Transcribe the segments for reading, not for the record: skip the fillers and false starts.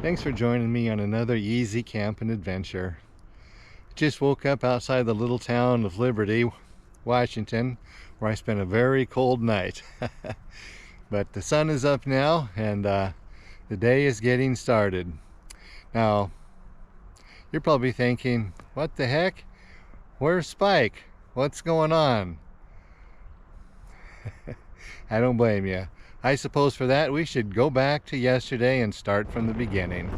Thanks for joining me on another easy camping adventure. Just woke up outside the little town of Liberty, Washington, where I spent a very cold night. But the sun is up now and the day is getting started. Now, you're probably thinking, what the heck? Where's Spike? What's going on? I don't blame you. I suppose for that we should go back to yesterday and start from the beginning.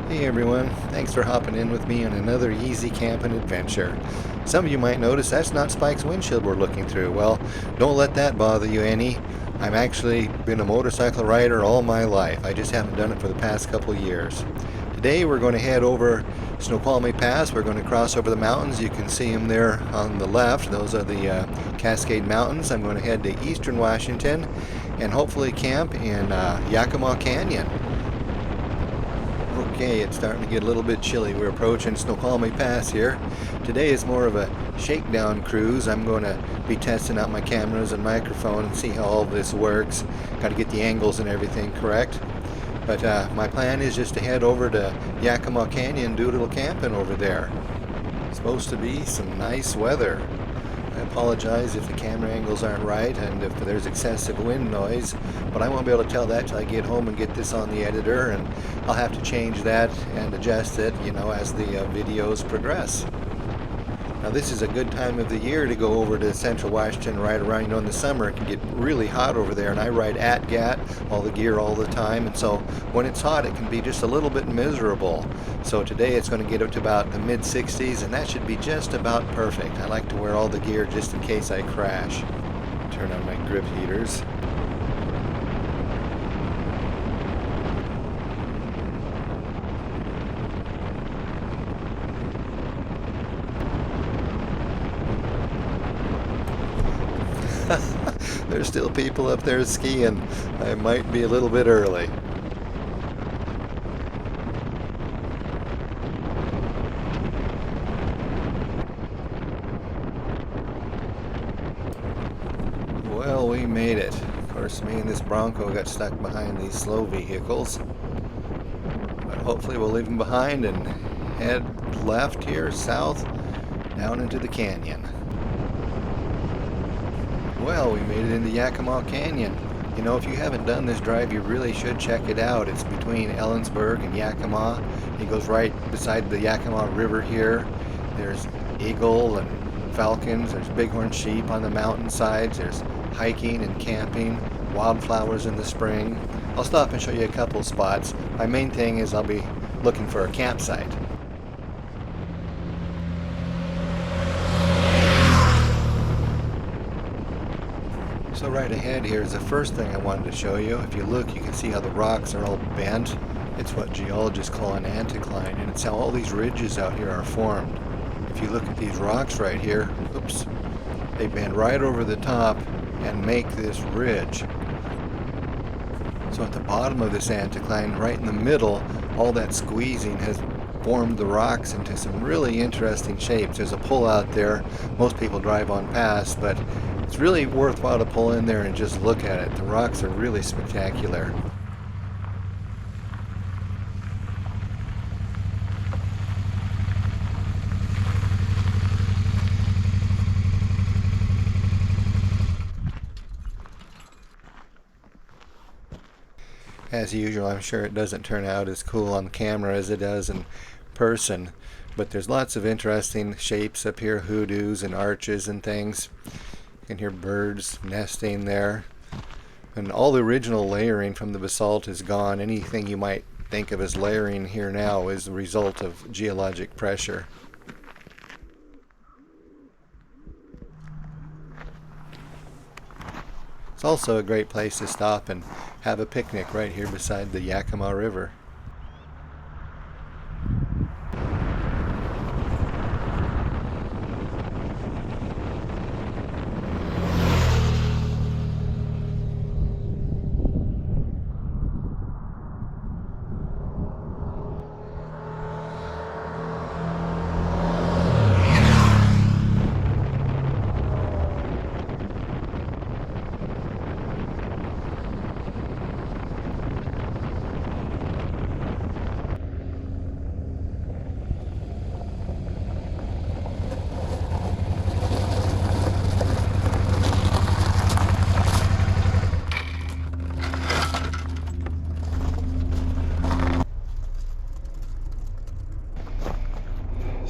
Hey everyone, thanks for hopping in with me on another easy camping adventure. Some of you might notice that's not Spike's windshield we're looking through. Well, don't let that bother you any. I've actually been a motorcycle rider all my life. I just haven't done it for the past couple years. Today we're going to head over Snoqualmie Pass. We're going to cross over the mountains. You can see them there on the left. Those are the Cascade Mountains. I'm going to head to eastern Washington and hopefully camp in Yakima Canyon. Okay, it's starting to get a little bit chilly. We're approaching Snoqualmie Pass here. Today is more of a shakedown cruise. I'm going to be testing out my cameras and microphone and see how all this works. Got to get the angles and everything correct. But my plan is just to head over to Yakima Canyon and do a little camping over there. It's supposed to be some nice weather. I apologize if the camera angles aren't right and if there's excessive wind noise, but I won't be able to tell that till I get home and get this on the editor, and I'll have to change that and adjust it, as the videos progress. Now this is a good time of the year to go over to central Washington, ride around. In the summer it can get really hot over there, and I ride at GAT, all the gear all the time, and so when it's hot it can be just a little bit miserable. So today it's going to get up to about the mid 60s, and that should be just about perfect. I like to wear all the gear just in case I crash. Turn on my grip heaters. There's still people up there skiing. I might be a little bit early. Well, we made it. Of course, me and this Bronco got stuck behind these slow vehicles. But hopefully we'll leave them behind and head left here, south, down into the canyon. Well, we made it into Yakima Canyon. If you haven't done this drive, you really should check it out. It's between Ellensburg and Yakima. It goes right beside the Yakima River here. There's eagle and falcons. There's bighorn sheep on the mountainsides. There's hiking and camping, wildflowers in the spring. I'll stop and show you a couple spots. My main thing is I'll be looking for a campsite. So right ahead here is the first thing I wanted to show you. If you look, you can see how the rocks are all bent. It's what geologists call an anticline, and it's how all these ridges out here are formed. If you look at these rocks right here, oops, they bend right over the top and make this ridge. So at the bottom of this anticline, right in the middle, all that squeezing has formed the rocks into some really interesting shapes. There's a pull out there. Most people drive on past, but it's really worthwhile to pull in there and just look at it. The rocks are really spectacular. As usual, I'm sure it doesn't turn out as cool on camera as it does in person, but there's lots of interesting shapes up here, hoodoos and arches and things. You can hear birds nesting there. And all the original layering from the basalt is gone. Anything you might think of as layering here now is the result of geologic pressure. It's also a great place to stop and have a picnic right here beside the Yakima River.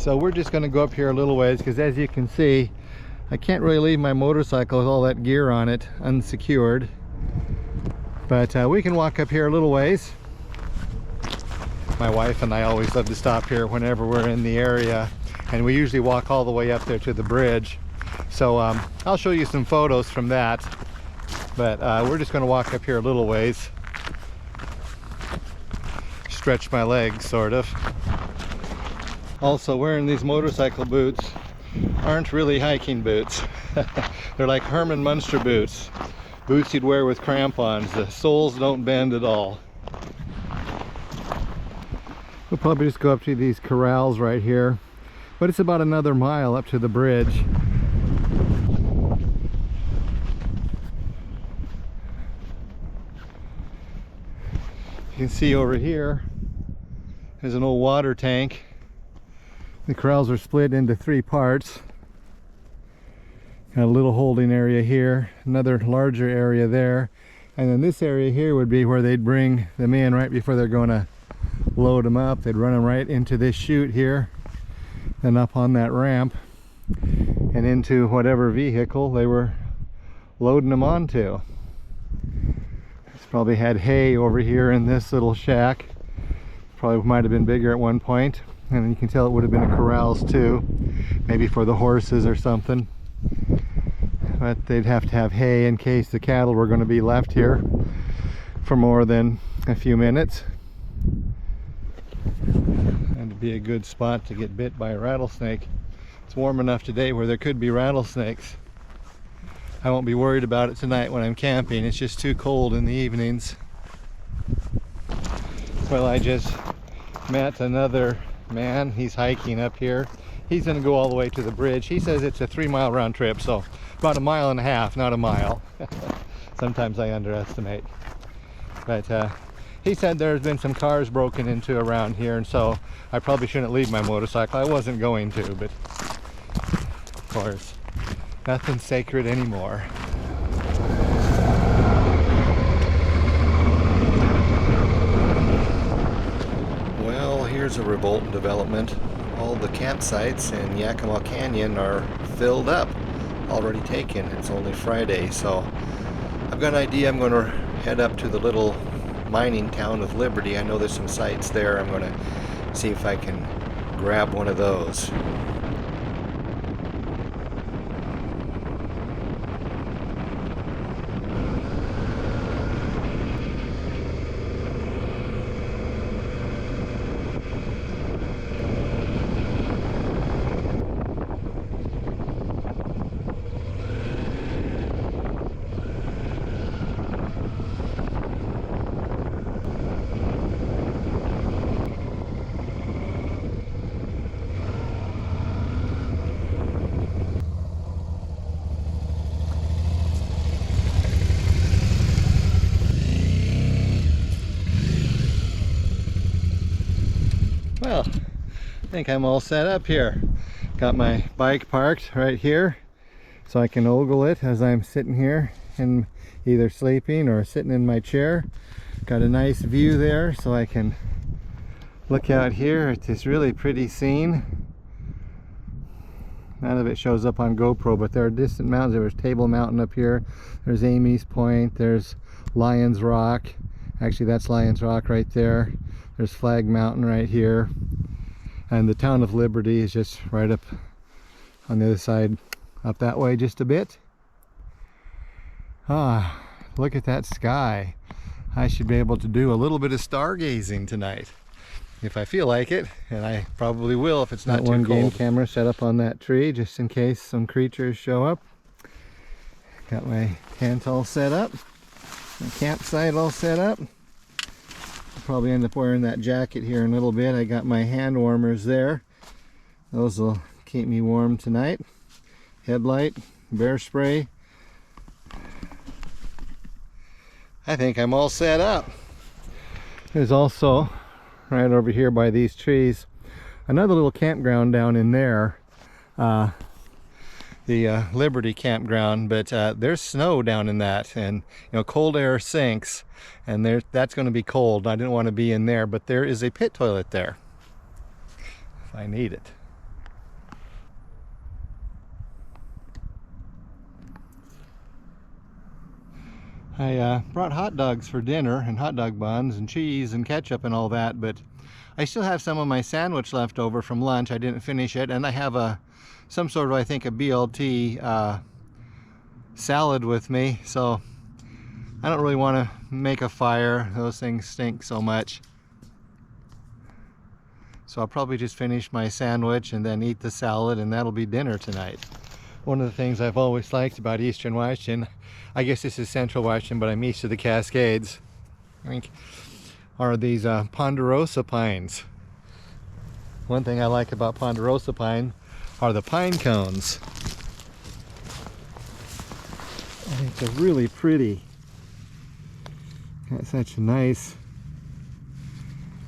So we're just going to go up here a little ways, because as you can see, I can't really leave my motorcycle with all that gear on it unsecured. But we can walk up here a little ways. My wife and I always love to stop here whenever we're in the area, and we usually walk all the way up there to the bridge. So I'll show you some photos from that, but we're just going to walk up here a little ways, stretch my legs sort of. Also, wearing these motorcycle boots aren't really hiking boots. They're like Herman Munster boots, boots you'd wear with crampons. The soles don't bend at all. We'll probably just go up to these corrals right here, but it's about another mile up to the bridge. You can see over here there's an old water tank. The corrals are split into 3 parts. Got a little holding area here, another larger area there, and then this area here would be where they'd bring them in right before they're going to load them up. They'd run them right into this chute here, and up on that ramp and into whatever vehicle they were loading them onto. It's probably had hay over here in this little shack. Probably might have been bigger at one point, and you can tell it would have been a corrals too, maybe for the horses or something. But they'd have to have hay in case the cattle were going to be left here for more than a few minutes. And to be a good spot to get bit by a rattlesnake. It's warm enough today where there could be rattlesnakes. I won't be worried about it tonight when I'm camping. It's just too cold in the evenings. Well, I just met another man. He's hiking up here. He's going to go all the way to the bridge. He says it's a 3-mile round trip, so about 1.5 miles, not a mile. Sometimes I underestimate. But he said there's been some cars broken into around here, and so I probably shouldn't leave my motorcycle. I wasn't going to, but of course, nothing's sacred anymore. Well, here's a revolting development. All the campsites in Yakima Canyon are filled up, already taken. It's only Friday, so I've got an idea. I'm going to head up to the little mining town of Liberty. I know there's some sites there. I'm going to see if I can grab one of those. Well, I think I'm all set up here. Got my bike parked right here so I can ogle it as I'm sitting here and either sleeping or sitting in my chair. Got a nice view there so I can look out here at this really pretty scene. None of it shows up on GoPro, but there are distant mountains. There's Table Mountain up here. There's Amy's Point. There's Lion's Rock. Actually, that's Lion's Rock right there. There's Flag Mountain right here. And the town of Liberty is just right up on the other side, up that way just a bit. Ah, look at that sky. I should be able to do a little bit of stargazing tonight if I feel like it, and I probably will if it's not too cold. Got one game camera set up on that tree just in case some creatures show up. Got my tent all set up, my campsite all set up. I'll probably end up wearing that jacket here in a little bit. I got my hand warmers there. Those will keep me warm tonight. Headlight, bear spray. I think I'm all set up. There's also, right over here by these trees, another little campground down in there. The Liberty campground, but there's snow down in that, and you know, cold air sinks, and that's going to be cold. I didn't want to be in there, but there is a pit toilet there if I need it. I brought hot dogs for dinner and hot dog buns and cheese and ketchup and all that, but I still have some of my sandwich left over from lunch. I didn't finish it, and I have some sort of, I think, a BLT salad with me, so I don't really want to make a fire. Those things stink so much. So I'll probably just finish my sandwich and then eat the salad, and that'll be dinner tonight. One of the things I've always liked about Eastern Washington, I guess this is Central Washington, but I'm east of the Cascades, I think, are these ponderosa pines. One thing I like about ponderosa pine are the pine cones. I think they're really pretty. Got such a nice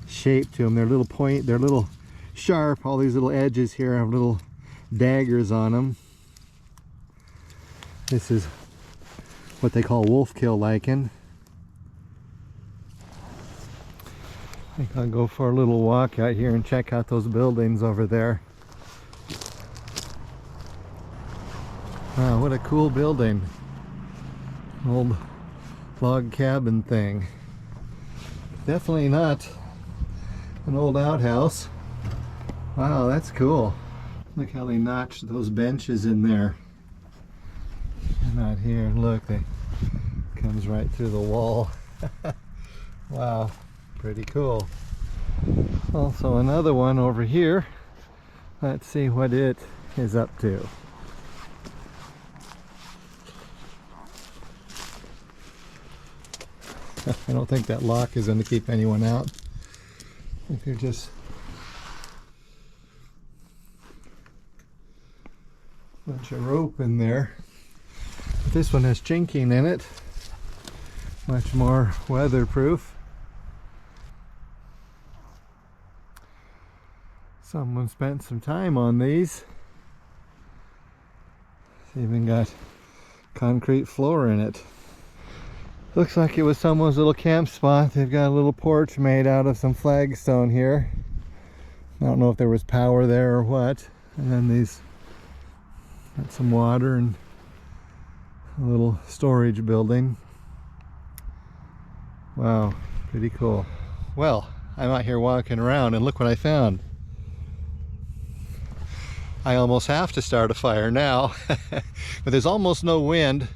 shape to them. They're little sharp. All these little edges here have little daggers on them. This is what they call wolfkill lichen. I think I'll go for a little walk out here and check out those buildings over there. Wow, what a cool building. Old log cabin thing. Definitely not an old outhouse. Wow, that's cool. Look how they notched those benches in there. Not here. Look, it comes right through the wall. Wow, pretty cool. Also another one over here. Let's see what it is up to. I don't think that lock is going to keep anyone out. I think they're just a bunch of rope in there. This one has chinking in it, much more weatherproof. Someone spent some time on these. It's even got concrete floor in it. Looks like it was someone's little camp spot. They've got a little porch made out of some flagstone here. I don't know if there was power there or what. And then these got some water and a little storage building. Wow, pretty cool. Well, I'm out here walking around and look what I found. I almost have to start a fire now, but there's almost no wind,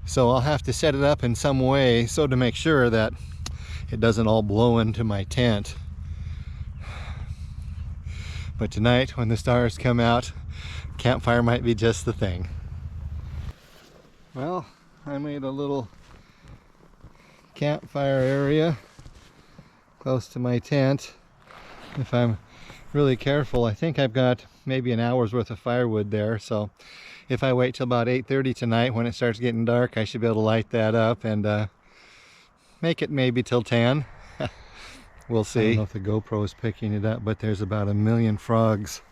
so I'll have to set it up in some way so to make sure that it doesn't all blow into my tent. But tonight, when the stars come out, campfire might be just the thing. Well, I made a little campfire area close to my tent. If I'm really careful, I think I've got maybe an hour's worth of firewood there, so if I wait till about 8:30 tonight when it starts getting dark, I should be able to light that up and make it maybe till 10. We'll see. I don't know if the GoPro is picking it up, but there's about 1 million frogs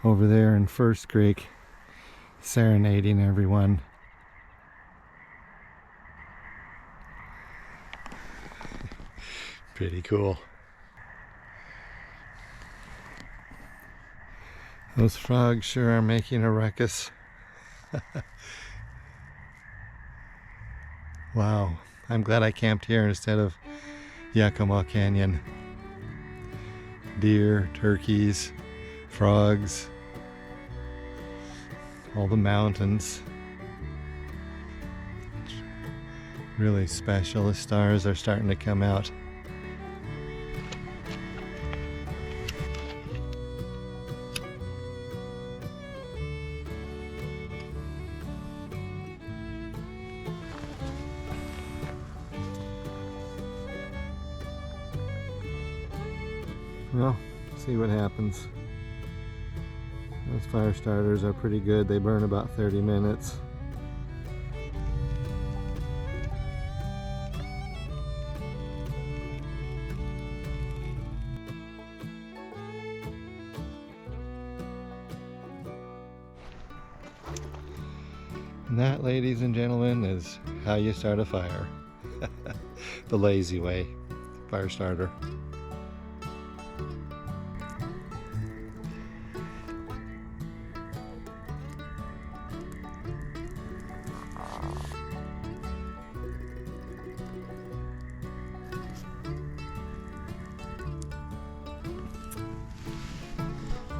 over there in First Creek serenading everyone. Pretty cool. Those frogs sure are making a ruckus. Wow, I'm glad I camped here instead of Yakima Canyon. Deer, turkeys, frogs, all the mountains. It's really special. The stars are starting to come out. Well, see what happens. Those fire starters are pretty good. They burn about 30 minutes. And that, ladies and gentlemen, is how you start a fire. The lazy way. Fire starter.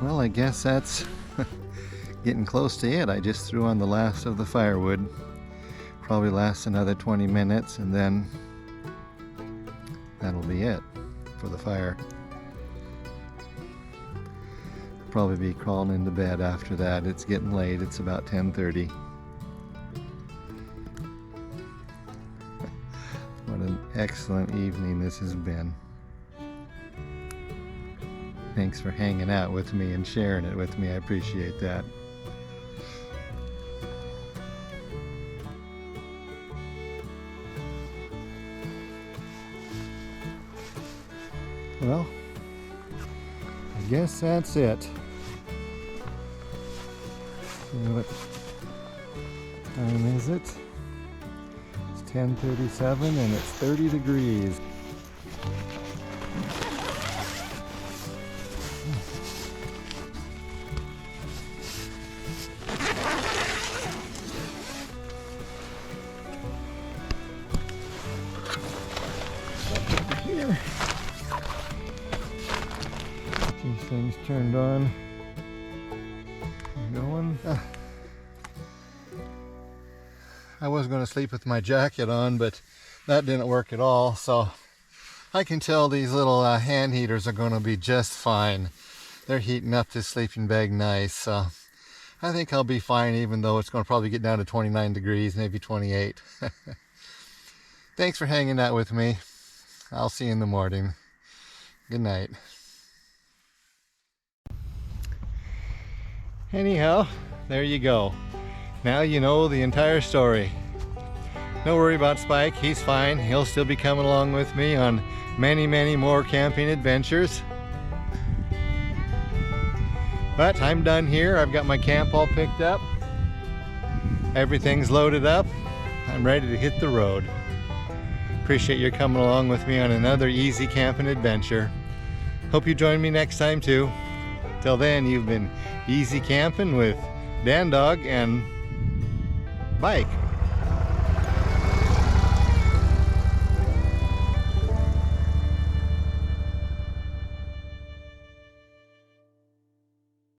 Well, I guess that's getting close to it. I just threw on the last of the firewood. Probably lasts another 20 minutes and then that'll be it for the fire. Probably be crawling into bed after that. It's getting late. It's about 10:30. What an excellent evening this has been. Thanks for hanging out with me and sharing it with me. I appreciate that. Well, I guess that's it. What time is it? It's 10:37 and it's 30 degrees. Here. These things turned on. Going. I was going to sleep with my jacket on, but that didn't work at all. So I can tell these little hand heaters are going to be just fine. They're heating up this sleeping bag nice. So I think I'll be fine, even though it's going to probably get down to 29 degrees, maybe 28. Thanks for hanging out with me. I'll see you in the morning. Good night. Anyhow, there you go. Now you know the entire story. No worry about Spike, he's fine. He'll still be coming along with me on many, many more camping adventures. But I'm done here. I've got my camp all picked up. Everything's loaded up. I'm ready to hit the road. Appreciate you coming along with me on another easy camping adventure. Hope you join me next time too. Till then, you've been easy camping with Dan Dog and Bike.